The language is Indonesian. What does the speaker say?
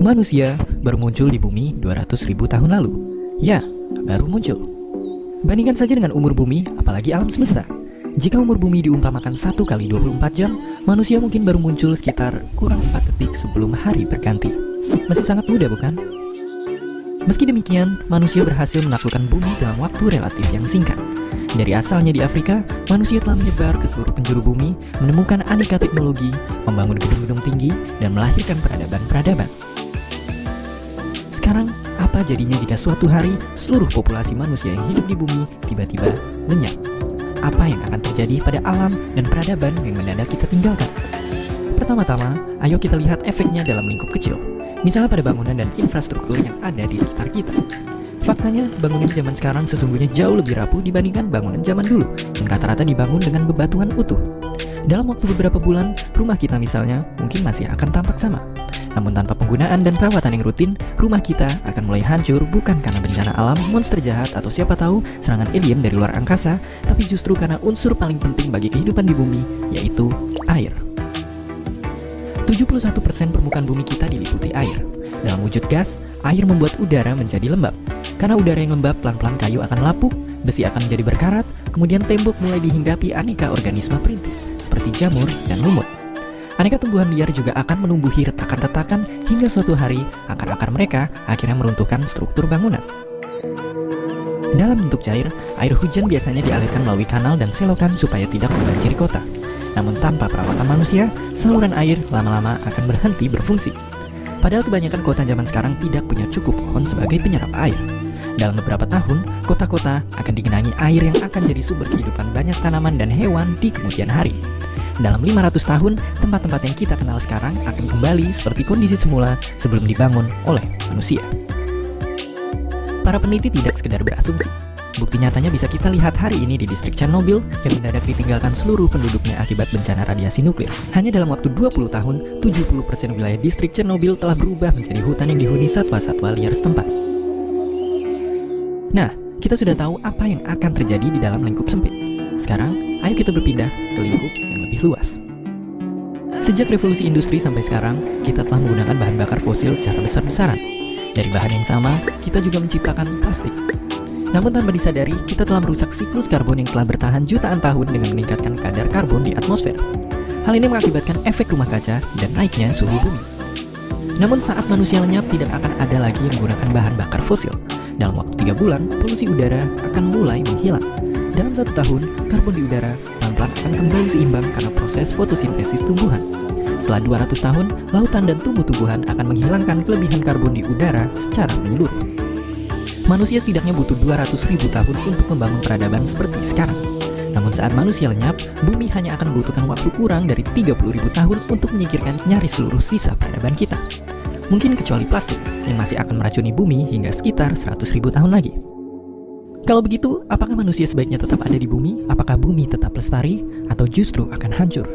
Manusia baru muncul di bumi 200.000 tahun lalu. Ya, baru muncul. Bandingkan saja dengan umur bumi, apalagi alam semesta. Jika umur bumi diumpamakan 1 kali 24 jam, manusia mungkin baru muncul sekitar kurang 4 detik sebelum hari berganti. Masih sangat muda, bukan? Meski demikian, manusia berhasil menaklukkan bumi dalam waktu relatif yang singkat. Dari asalnya di Afrika, manusia telah menyebar ke seluruh penjuru bumi, menemukan aneka teknologi, membangun gedung-gedung tinggi, dan melahirkan peradaban-peradaban. Sekarang, apa jadinya jika suatu hari seluruh populasi manusia yang hidup di bumi tiba-tiba lenyap? Apa yang akan terjadi pada alam dan peradaban yang mendadak kita tinggalkan? Pertama-tama, ayo kita lihat efeknya dalam lingkup kecil. Misalnya pada bangunan dan infrastruktur yang ada di sekitar kita. Faktanya, bangunan zaman sekarang sesungguhnya jauh lebih rapuh dibandingkan bangunan zaman dulu yang rata-rata dibangun dengan bebatuan utuh. Dalam waktu beberapa bulan, rumah kita misalnya mungkin masih akan tampak sama. Namun tanpa penggunaan dan perawatan yang rutin, rumah kita akan mulai hancur bukan karena bencana alam, monster jahat, atau siapa tahu serangan alien dari luar angkasa, tapi justru karena unsur paling penting bagi kehidupan di bumi, yaitu air. 71% permukaan bumi kita diliputi air. Dalam wujud gas, air membuat udara menjadi lembab. Karena udara yang lembab, pelan-pelan kayu akan lapuk, besi akan menjadi berkarat, kemudian tembok mulai dihinggapi aneka organisme perintis, seperti jamur dan lumut. Aneka tumbuhan liar juga akan menumbuhi retakan-retakan hingga suatu hari akar-akar mereka akhirnya meruntuhkan struktur bangunan. Dalam bentuk cair, air hujan biasanya dialirkan melalui kanal dan selokan supaya tidak membanjiri kota. Namun tanpa perawatan manusia, saluran air lama-lama akan berhenti berfungsi. Padahal kebanyakan kota zaman sekarang tidak punya cukup pohon sebagai penyerap air. Dalam beberapa tahun, kota-kota akan digenangi air yang akan jadi sumber kehidupan banyak tanaman dan hewan di kemudian hari. Dalam 500 tahun, tempat-tempat yang kita kenal sekarang akan kembali seperti kondisi semula sebelum dibangun oleh manusia. Para peneliti tidak sekedar berasumsi. Bukti nyatanya bisa kita lihat hari ini di distrik Chernobyl yang mendadak ditinggalkan seluruh penduduknya akibat bencana radiasi nuklir. Hanya dalam waktu 20 tahun, 70% wilayah distrik Chernobyl telah berubah menjadi hutan yang dihuni satwa-satwa liar setempat. Nah, kita sudah tahu apa yang akan terjadi di dalam lingkup sempit. Sekarang, ayo kita berpindah ke lingkup yang lebih luas. Sejak revolusi industri sampai sekarang, kita telah menggunakan bahan bakar fosil secara besar-besaran. Dari bahan yang sama, kita juga menciptakan plastik. Namun tanpa disadari, kita telah merusak siklus karbon yang telah bertahan jutaan tahun dengan meningkatkan kadar karbon di atmosfer. Hal ini mengakibatkan efek rumah kaca dan naiknya suhu bumi. Namun saat manusia lenyap, tidak akan ada lagi yang menggunakan bahan bakar fosil. Dalam waktu 3 bulan, polusi udara akan mulai menghilang. Dalam 1 tahun, karbon di udara pelan-pelan akan kembali seimbang karena proses fotosintesis tumbuhan. Setelah 200 tahun, lautan dan tumbuh-tumbuhan akan menghilangkan kelebihan karbon di udara secara menyeluruh. Manusia setidaknya butuh 200.000 tahun untuk membangun peradaban seperti sekarang. Namun saat manusia lenyap, bumi hanya akan membutuhkan waktu kurang dari 30.000 tahun untuk menyingkirkan nyaris seluruh sisa peradaban kita. Mungkin kecuali plastik, yang masih akan meracuni bumi hingga sekitar 100.000 tahun lagi. Kalau begitu, apakah manusia sebaiknya tetap ada di bumi? Apakah bumi tetap lestari? Atau justru akan hancur?